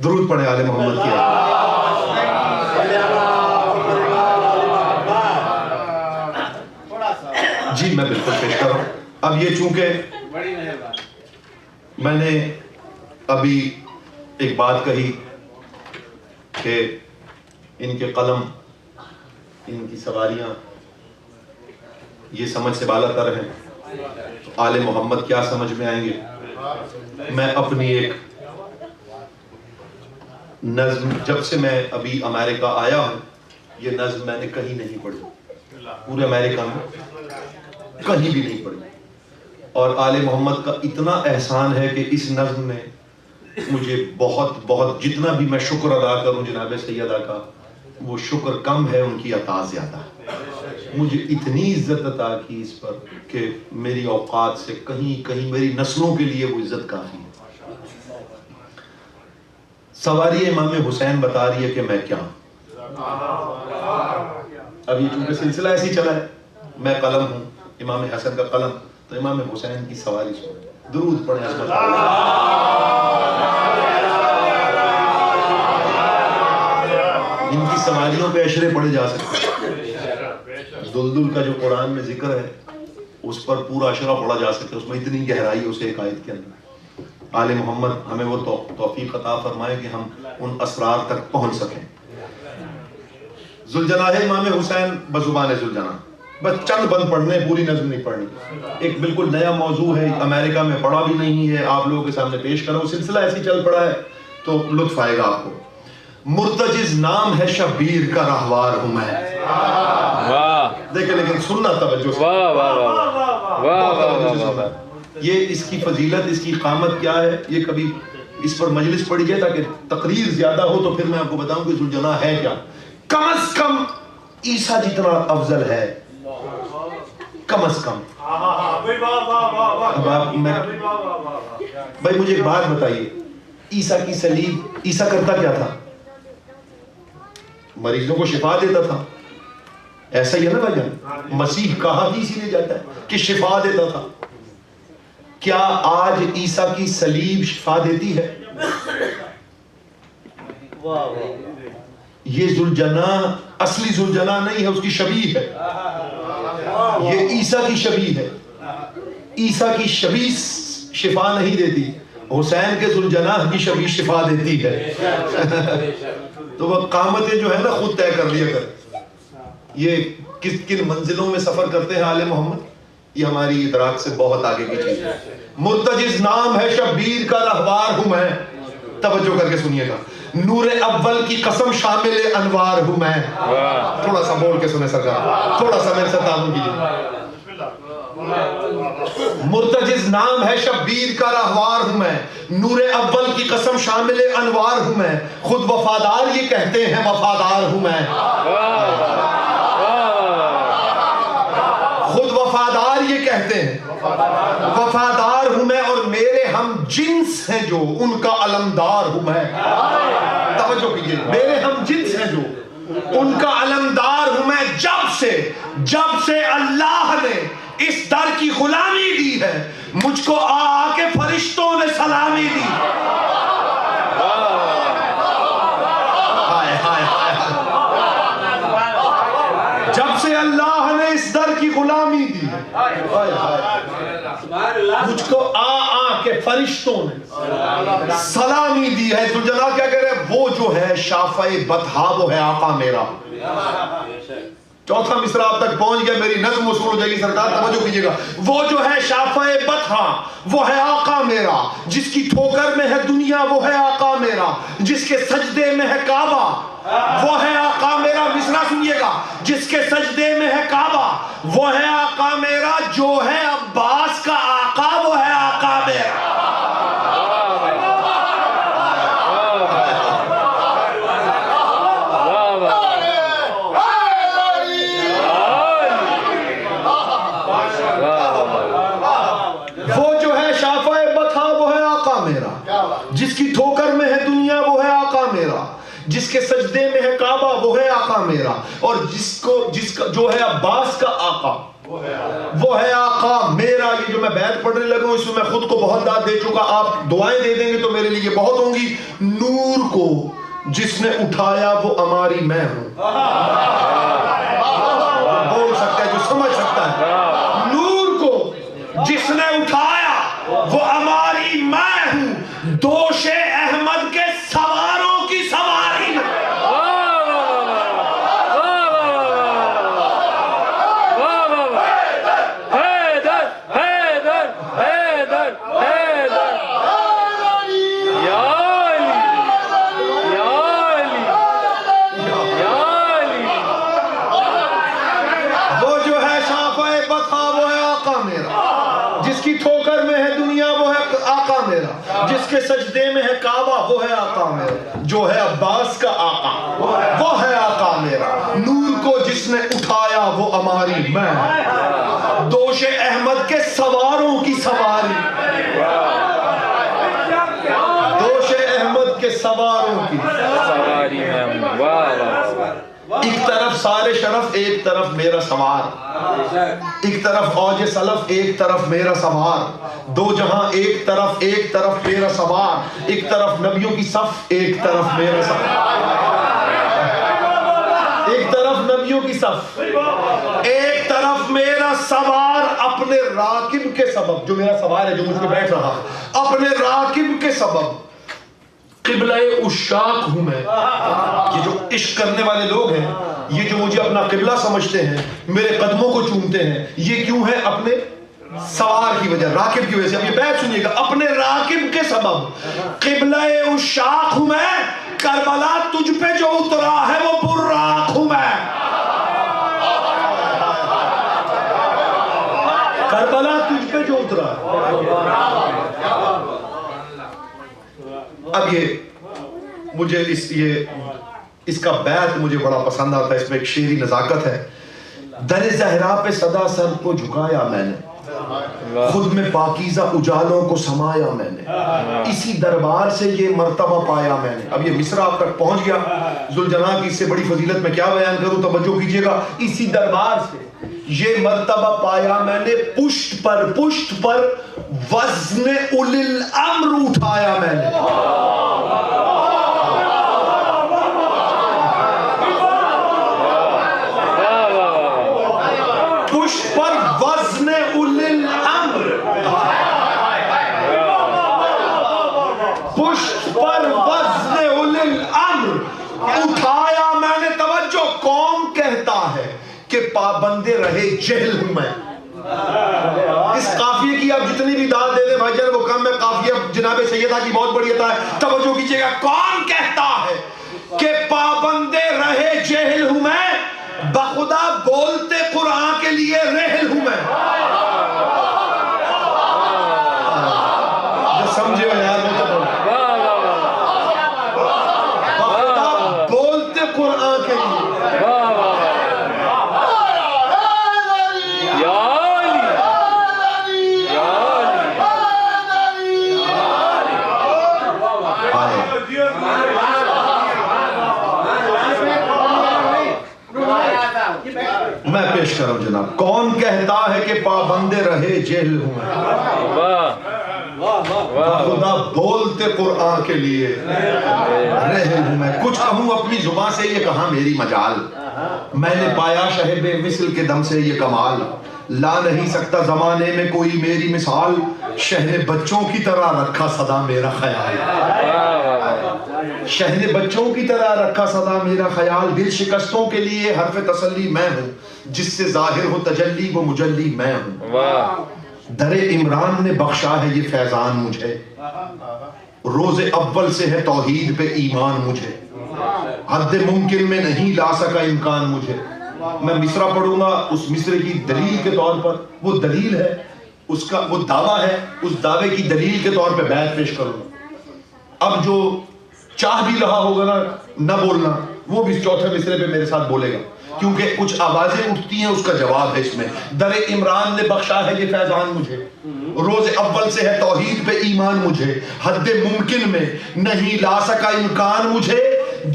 درود پڑھیں آل محمد کی. جی میں بالکل پیش کر رہا ہوں. اب یہ چونکہ میں نے ابھی ایک بات کہی کہ ان کے قلم، ان کی سواریاں یہ سمجھ سے بالا تر ہیں، تو آل محمد کیا سمجھ میں آئیں گے. میں اپنی ایک نظم، جب سے میں ابھی امریکہ آیا ہوں، یہ نظم میں نے کہیں نہیں پڑھی، پورے امریکہ میں کہیں بھی نہیں پڑھی. اور آل محمد کا اتنا احسان ہے کہ اس نظم نے مجھے بہت جتنا بھی میں شکر ادا کروں جناب سیدہ کا، وہ شکر کم ہے، ان کی عطا زیادہ ہے. مجھے اتنی عزت عطا کی اس پر کہ میری اوقات سے کہیں میری نسلوں کے لیے وہ عزت کافی ہے. سواری امام حسین بتا رہی ہے کہ میں کیا ہوں. اب یہ چونکہ سلسلہ ایسی چلا ہے، میں قلم ہوں، امام حسن کا قلم، تو امام حسین کی سواری سنیں. درود پڑھیں عظمت ان کی سواریوں پہ اشرے پڑھے جا سکتے ہیں. دلدل کا جو قرآن میں ذکر ہے اس پر پورا اشرہ پڑھا جا سکتا ہے، اس میں اتنی گہرائی ہے اس ایک آیت کے اندر. آل محمد ہمیں وہ توفیق عطا فرمائے کہ ہم ان اسرار تک پہنچ سکیں. ذوالجناح امام حسین بزبان ذوالجناح، بس چند بند پڑھنے، پوری نظم نہیں پڑھنی. ایک بالکل نیا موضوع ہے، امریکہ میں پڑھا بھی نہیں ہے، آپ لوگوں کے سامنے پیش کروں. سلسلہ ایسی چل پڑا ہے تو لطف آئے گا آپ کو. مرتجز نام ہے شبیر کا راہوار ہوں میں. دیکھیں لیکن سننا توجہ سے، یہ اس کی فضیلت، اس کی قامت کیا ہے، یہ کبھی اس پر مجلس پڑھی جائے تاکہ تقریر زیادہ ہو تو پھر میں آپ کو بتاؤں کہ ذوالجناح ہے کیا. کم از کم عیسیٰ جتنا افضل ہے، کم از کم. بھائی مجھے ایک بات بتائیے، عیسیٰ کی صلیب، عیسیٰ کرتا کیا تھا؟ مریضوں کو شفا دیتا تھا، ایسا ہی ہے نا بھائی جان. مسیح کہا بھی اسی لیے جاتا ہے کہ شفا دیتا تھا. کیا آج عیسیٰ کی صلیب شفا دیتی ہے؟ یہ ذوالجناح اصلی ذوالجناح نہیں ہے، اس کی شبیہ ہے. یہ عیسیٰ کی شبیہ ہے. عیسیٰ کی شبیہ شفا نہیں دیتی، حسین کے ذوالجناح کی شبیہ شفا دیتی ہے. تو وہ قامتیں جو ہے نا خود طے کر لیا کر. یہ کن منزلوں میں سفر کرتے ہیں آل محمد، یہ ہماری ادراک سے بہت آگے کی چیز ہے. مرتجز نام ہے شبیر کا رہوار ہوں میں. توجہ کر کے سنیے گا. نور اول کی قسم شامل انوار ہوں میں. تھوڑا سا بول کے سنیں سرکار، تھوڑا سا میرے سے تعاون کیجیے. مرتجز نام ہے شبیر کا رہوار ہوں میں، نور اول کی قسم شامل انوار ہوں میں. خود وفادار یہ کہتے ہیں وفادار ہوں میں. خود وفادار یہ کہتے ہیں وفادار ہوں میں، اور میرے ہم جنس ہیں جو ان کا علمدار ہوں میں. توجہ کیجئے، میرے ہم جنس ہیں جو ان کا علمدار ہوں میں. جب سے اللہ نے اس در کی غلامی دی ہے، مجھ کو آ کے فرشتوں نے سلامی دی. جب سے اللہ نے اس در کی غلامی دی ہے، مجھ کو آ کے فرشتوں نے سلامی دی ہے. ذوالجلال کیا کہہ رہے ہیں؟ وہ جو ہے شافع بطحا وہ ہے آقا میرا. چوتھا مصرع اب تک پہنچ گیا، میری نظم وصول ہو جائے گی سرکار، توجہ کیجئے گا. وہ جو ہے شافع بطحا وہ ہے آقا میرا، جس کی ٹھوکر میں ہے دنیا وہ ہے آقا میرا، جس کے سجدے میں ہے کعبہ وہ ہے آقا میرا. مصرع سنیے گا. جس کے سجدے میں ہے کعبہ وہ ہے آقا میرا، جو ہے عباس کا آقا وہ ہے آقا میرا. جس کی ٹھوکر میں ہے دنیا وہ ہے آقا میرا، جس کے سجدے میں ہے کعبہ وہ ہے آقا میرا، اور جس کا جو ہے عباس کا آقا وہ ہے آقا میرا. یہ جو میں بیعت پڑھنے لگا ہوں اس میں میں خود کو بہت داد دے چکا, آپ دعائیں دے دیں گے تو میرے لیے بہت ہوں گی. نور کو جس نے اٹھایا وہ ہماری میں ہوں. بول سکتا ہے جو سمجھ سکتا ہے. نور کو جس نے اٹھایا وہ ہماری میں ہوں. دوش احمد کے سواروں کی سواری میں. جس کے سجدے میں ہے کعبہ وہ ہے آقا میرا. جو ہے عباس کا آقا وہ ہے آقا میرا. نور کو جس نے اٹھایا وہ ہماری میں. دوش احمد کے سواروں کی سواری. دوش احمد کے سواروں کی سواری. ایک طرف سارے شرف ایک طرف میرا سوار. ایک طرف اوج سلف ایک طرف میرا سوار. دو جہاں ایک طرف میرا سوار. ایک طرف نبیوں کی صف ایک طرف میرا سوار. ایک طرف نبیوں کی صف ایک طرف میرا سوار. اپنے راکب کے سبب, جو میرا سوار ہے جو مجھ پہ بیٹھ رہا, اپنے راکب کے سبب قبلہ عشاق ہوں میں. یہ جو عشق کرنے والے لوگ ہیں, یہ جو مجھے اپنا قبلہ سمجھتے ہیں, میرے قدموں کو چومتے ہیں, یہ کیوں ہے؟ اپنے سوار کی وجہ, راکب کی وجہ سے. اب یہ بیت سنیے گا. اپنے راکب کے سبب قبلہ عشاق ہوں میں. کربلا تجھ پہ جو اترا ہے وہ براق ہوں میں. کربلا تجھ پہ جو اترا. اب یہ مجھے اس کا بیت مجھے بڑا پسند آتا ہے. اس میں ایک شعری نزاکت ہے. در زہرا پہ صدا سر کو جھکایا میں نے, خود میں پاکیزہ اجالوں کو سمایا میں نے. اسی دربار سے یہ مرتبہ پایا میں نے. اب یہ مصرع آپ تک پہنچ گیا. ذوالجناح کی اس سے بڑی فضیلت میں کیا بیان کروں, توجہ کیجئے گا. اسی دربار سے یہ مرتبہ پایا میں نے. پشت پر وزن اولی الامر اٹھایا میں نے. پشت پر وزن اولی الامر, پشت پر وزن اولی الامر اٹھایا میں نے. توجہ, کون کہتا ہے کہ پابند رہے جہل ہوں میں. اس قافیے کی آپ جتنی بھی داد دے دیں بھائی جان وہ کم ہے. قافیہ جناب سیدہ کی بہت بڑی عطا ہے. توجہ کیجئے گا. کون کہتا ہے کہ پابند رہے جہل ہوں میں, بخدا بولتے قرآن کے لیے رہل ہوں میں. جو سمجھے ہو یار وہ تو بخدا بولتے قرآن کے لیے. میں پیش کروں جناب. کون کہتا ہے کہ پابند رہے جہل ہوں میں, خدا بولتے قرآن کے لیے رہل ہوں میں. کچھ کہوں اپنی زبان سے یہ کہاں میری مجال, میں نے پایا شہب مثل کے دم سے یہ کمال. لا نہیں سکتا زمانے میں کوئی میری مثال, شہر بچوں کی طرح رکھا صدا میرا خیال. شہر بچوں کی طرح رکھا صدا میرا خیال. دل شکستوں کے لیے حرف تسلی میں ہوں, جس سے ظاہر ہو تجلی وہ مجلی میں ہوں. در عمران نے بخشا ہے یہ فیضان مجھے, روز اول سے ہے توحید پہ ایمان مجھے. حد ممکن میں نہیں لا سکا امکان مجھے. میں مصرع پڑھوں گا, اس مصرع کی دلیل کے طور پر, وہ دلیل ہے اس کا, وہ دعویٰ ہے, اس دعوے کی دلیل کے طور پہ بیعت پیش کروں گا. اب جو چاہ بھی رہا ہوگا نا نہ بولنا, وہ بھی چوتھے مصرے پہ میرے ساتھ بولے گا, کیونکہ کچھ آوازیں اٹھتی ہیں, اس کا جواب ہے اس میں. در عمران نے بخشا ہے یہ فیضان مجھے, روز اول سے ہے توحید پہ ایمان مجھے. حد ممکن میں نہیں لا سکا امکان مجھے,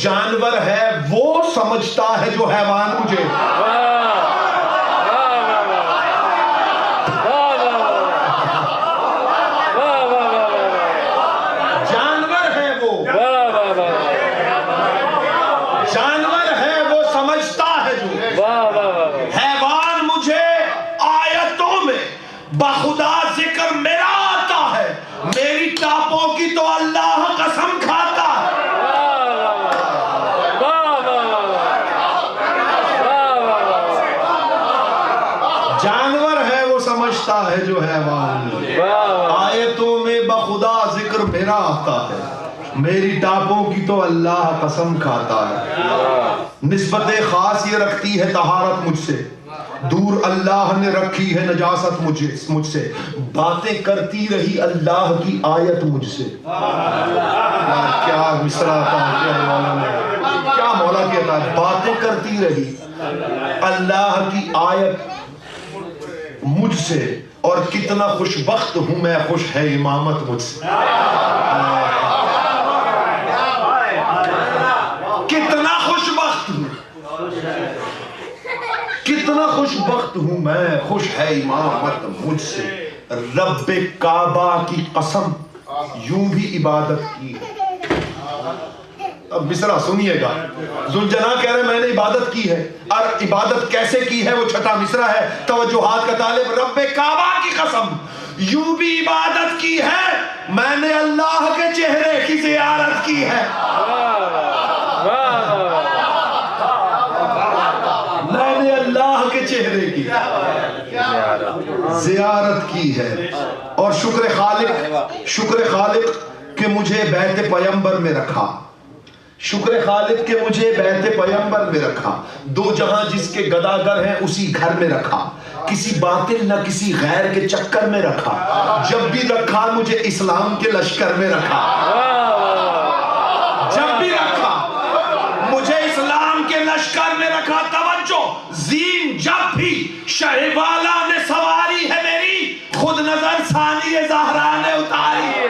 جانور ہے وہ سمجھتا ہے جو حیوان مجھے. میرا آتا ہے, میری ٹاپوں کی تو اللہ قسم کھاتا ہے. نسبت خاص یہ رکھتی ہے طہارت مجھ سے, دور اللہ نے رکھی ہے نجاست مجھ سے, باتیں کرتی رہی اللہ کی آیت مجھ سے. کیا مصرع تھا, کیا مولا کہتا ہے, باتیں کرتی رہی اللہ کی آیت مجھ سے, اور کتنا خوش بخت ہوں میں, خوش ہے امامت مجھ سے. کتنا خوش بخت ہوں, کتنا خوش بخت ہوں میں, خوش ہے امامت مجھ سے. رب کعبہ کی قسم یوں بھی عبادت کی ہے. اب مصرع سنیے گا, ذوالجلال کہہ رہے میں نے عبادت کی ہے, اور عبادت کیسے کی ہے وہ چھٹا مصرع ہے. توجہات کا طالب, رب کعبہ کی قسم یوں بھی عبادت کی ہے, میں نے اللہ کے چہرے کی زیارت کی ہے. میں نے اللہ کے چہرے کی زیارت کی ہے. اور شکر خالق کہ مجھے بیت پیمبر میں رکھا, شکر خالق کہ مجھے بیت پیمبر میں رکھا. دو جہاں جس کے گداگر ہیں اسی گھر میں رکھا, کسی باطل نہ کسی غیر کے چکر میں رکھا. جب بھی رکھا مجھے اسلام کے لشکر میں رکھا, جب بھی رکھا مجھے اسلام کے لشکر میں رکھا. توجہ, زین جب بھی شہ والا نے سواری ہے میری, خود نظر ثانی زہرا نے اتاری ہے.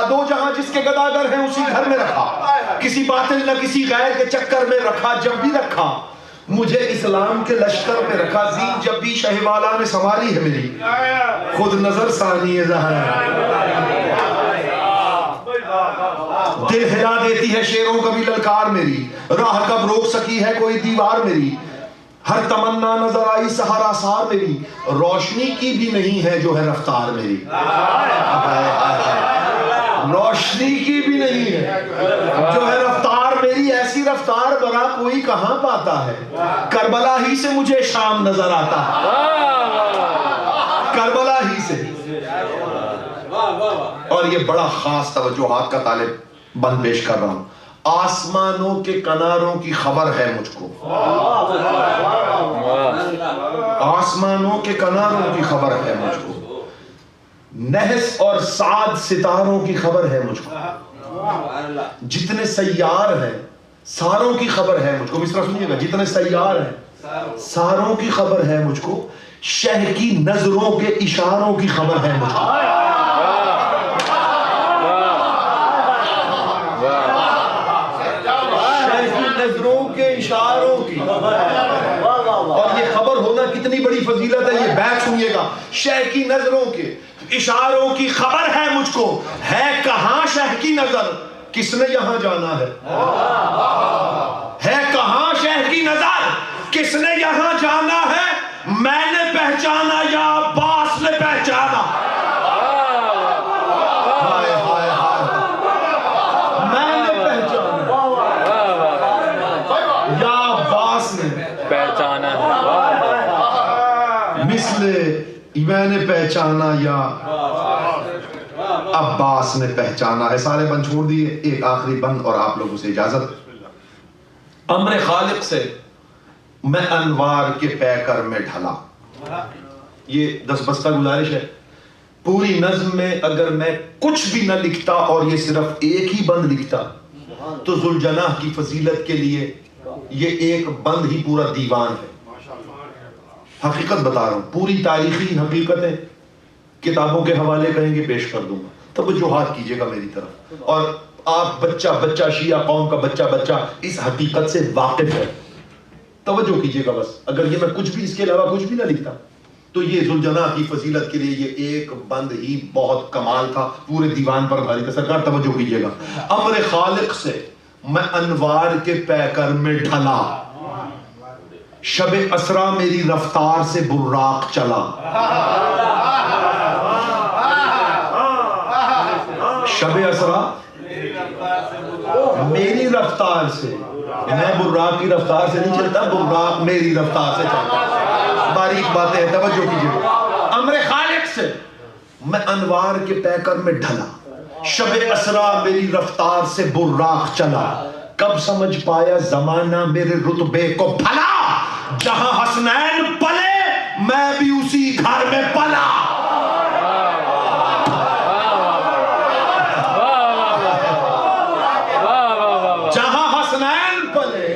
دو جہاں جس کے گداگر ہیں اسی گھر میں رکھا, کسی باطل نہ کسی غیر کے چکر میں رکھا. جب بھی رکھا مجھے اسلام کے لشکر میں رکھا. زین جب بھی شہ والا نے سواری ہے میری, خود نظر ثانی زہرا. دل ہلا دیتی ہے شیروں کا بھی للکار میری, راہ کب روک سکی ہے کوئی دیوار میری. ہر تمنا نظر آئی سہارا سار میری, روشنی کی بھی نہیں ہے جو ہے رفتار میری. روشنی کی بھی نہیں ہے جو ہے رفتار میری, ایسی رفتار برا کوئی کہاں پاتا ہے. کربلا ہی سے مجھے شام نظر آتا ہے, کربلا ہی سے. اور یہ بڑا خاص توجہات کا طالب بند پیش کر رہا ہوں. آسمانوں کے کناروں کی خبر ہے مجھ کو, آسمانوں کے کناروں کی خبر ہے مجھ کو. نحس اور سعد ستاروں کی خبر ہے مجھ کو. جتنے سیار ہیں ساروں کی خبر ہے مجھ کو. مصرع سنیے گا, جتنے سیار ہیں ساروں کی خبر ہے مجھ کو. شہ کی نظروں کے اشاروں کی خبر ہے مجھ کو. نظروں کے اشاروں کی, اور یہ خبر ہونا کتنی بڑی فضیلت ہے. یہ بیت سنیے گا, شہ کی نظروں کے اشاروں کی خبر ہے مجھ کو. ہے کہاں شہ کی نظر, کس نے یہاں جانا ہے. ہے کہاں شہ کی نظر, کس نے یہاں جانا ہے. میں نے پہچانا یا عباس نے پہچانا. میں نے پہچانا یا عباس نے پہچانا ہے. سارے بند چھوڑ دیے, ایک آخری بند اور آپ لوگوں سے اجازت. امر خالق سے میں انوار کے پیکر میں ڈھلا. یہ 10 بستہ گزارش ہے. پوری نظم میں اگر میں کچھ بھی نہ لکھتا اور یہ صرف ایک ہی بند لکھتا تو ذوالجناح کی فضیلت کے لیے یہ ایک بند ہی پورا دیوان ہے. حقیقت بتا رہا ہوں, پوری تاریخی حقیقتیں کتابوں کے حوالے کہیں گے پیش کر دوں گا. توجہات کیجئے گا میری طرف, اور آپ بچہ شیعہ قوم کا بچہ اس حقیقت سے واقف ہے. توجہ کیجئے گا بس. اگر یہ میں کچھ بھی اس کے علاوہ کچھ بھی نہ لکھتا تو یہ ذوالجناح کی فضیلت کے لیے یہ ایک بند ہی بہت کمال تھا, پورے دیوان پر بھاری تھا. سرکار توجہ کیجئے گا. امر خالق سے میں انوار کے پیکر میں ڈھلا, شب اسرا میری رفتار سے براق چلا. شب اسرا میری رفتار سے، میں براق کی رفتار سے نہیں چلتا، براق میری رفتار سے چلتا. باریک باتیں ہیں، توجہ کیجئے. امر خالق سے میں انوار کے پیکر میں ڈھلا، شب اسرا میری رفتار سے براق چلا، کب سمجھ پایا زمانہ میرے رتبے کو بھلا، جہاں حسنین پلے میں بھی اسی گھر میں پلا. جہاں حسنین پلے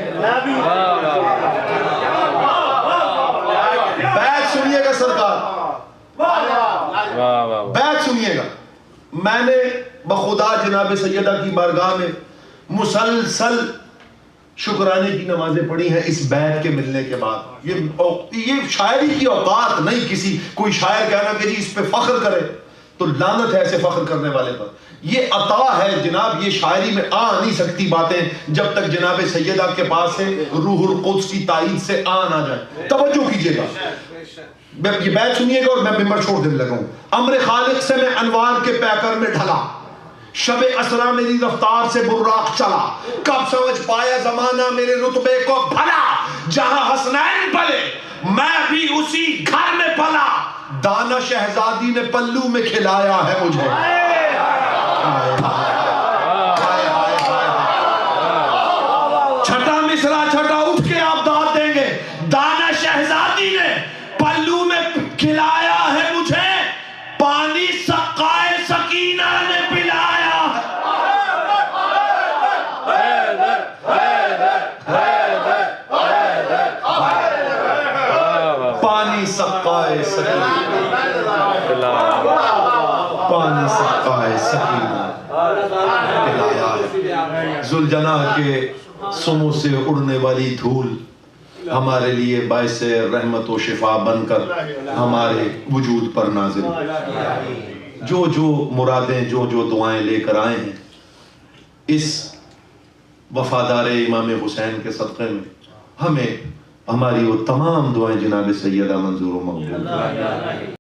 بیت سنیے گا سرکار، بیت سنیے گا. میں نے بخدا جناب سیدہ کی بارگاہ میں مسلسل شکرانے کی نمازیں پڑھی ہیں اس بیت کے ملنے کے بعد. یہ شاعری کی اوقات نہیں کسی کوئی شاعر کہنا کہ جی اس پہ فخر کرے، تو لعنت ہے ایسے فخر کرنے والے پر. یہ عطا ہے جناب، یہ شاعری میں آ نہیں سکتی باتیں جب تک جناب سیدہ کے پاس سے روح القدس کی تائید سے آن آ جائے. توجہ کیجئے گا، یہ بیت سنیے گا اور میں ممبر چھوڑ دینے لگا ہوں. امر خالق سے میں انوار کے پیکر میں ڈھلا، شب اسرا میری رفتار سے براق چلا، کب سمجھ پایا زمانہ میرے رتبے کو بھلا، جہاں حسنین پلے میں بھی اسی گھر میں پلا، دانا شہزادی نے پلو میں کھلایا ہے مجھے. چھٹا مصرع چھٹا اٹھ کے آپ داد دیں گے. دانا شہزادی نے پلو میں کھلایا ہے مجھے، پانی سقائے سکینہ نے پلایا ہے. پانی سقائے سکینہ، پانی سقائے سکینہ پلایا ہے. ذوالجناح کے سمو سے اڑنے والی دھول ہمارے لیے باعث رحمت و شفا بن کر ہمارے وجود پر نازل. جو جو مرادیں جو جو دعائیں لے کر آئے ہیں اس وفادار امام حسین کے صدقے میں ہمیں ہماری وہ تمام دعائیں جناب سیدہ منظور و مقبول.